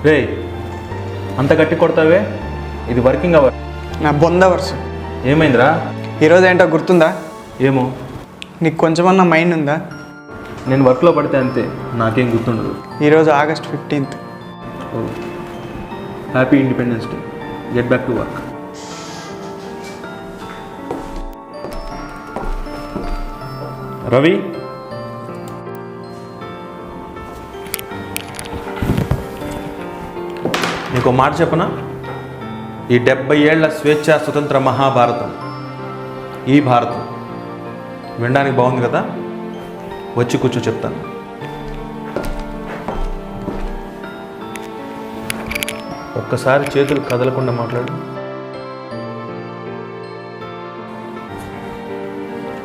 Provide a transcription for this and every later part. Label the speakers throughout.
Speaker 1: రే అంత గట్టి కొడతావే, ఇది వర్కింగ్ అవర్.
Speaker 2: నా బొంద వర్షం.
Speaker 1: ఏమైందిరా?
Speaker 2: ఈరోజు ఏంటో గుర్తుందా?
Speaker 1: ఏమో.
Speaker 2: నీకు కొంచెమన్నా మైండ్ ఉందా?
Speaker 1: నేను వర్క్లో పడితే అంతే, నాకేం గుర్తుండదు.
Speaker 2: ఈరోజు August 15th.
Speaker 1: Happy independence day. Get back to work. Ravi, నీకు మాట చెప్పనా? ఈ 70 ఏళ్ల స్వేచ్ఛా స్వతంత్ర మహాభారతం, ఈ భారతం వినడానికి బాగుంది కదా? వచ్చి కూర్చో చెప్తాను. ఒక్కసారి చేతులు కదలకుండా మాట్లాడు.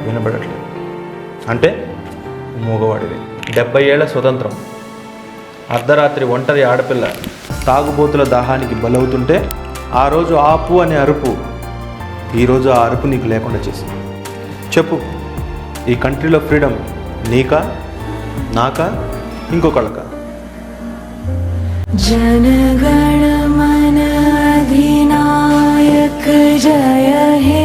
Speaker 1: వినబడట్లేదు అంటే మూగవాడివి. 70 ఏళ్ల స్వతంత్రం, అర్ధరాత్రి ఒంటరి ఆడపిల్ల తాగుబోతుల దాహానికి బలవుతుంటే ఆ రోజు ఆపు అనే అరుపు ఈరోజు ఆ అరుపు నీకు లేకుండా చేసింది. చెప్పు, ఈ కంట్రీలో ఫ్రీడమ్ నీకా, నాకా, ఇంకొకళ్ళకా?
Speaker 3: जनगण मन अधिनायक जय हे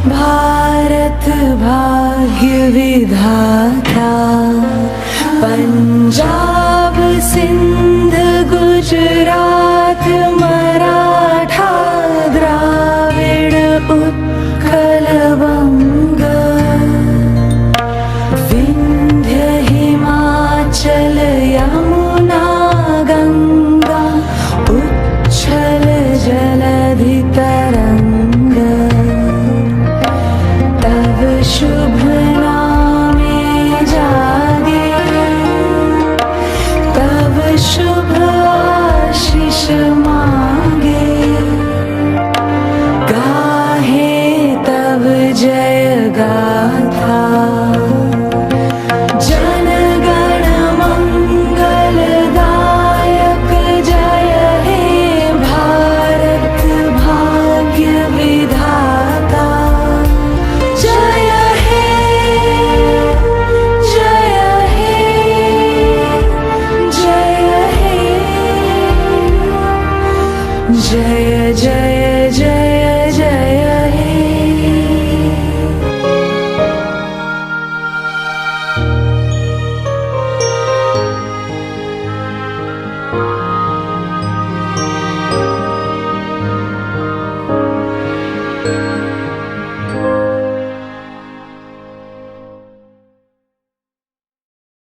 Speaker 3: भारत भाग्य विधाता। पंजाब सिंध गुजरात मराठा द्राविड़ उत्कल बंग विंध्य हिमाचल यमुना गंगा उच्छल जलधि तरंग। तब शुभ नामे जागे, तब शुभ आशीष मांगे। गाहे तब जय गाथा। जनगण मंगलदायक जय हे भारत भाग्य विधाता। जय हे, जय हे, जय हे, जय जय जय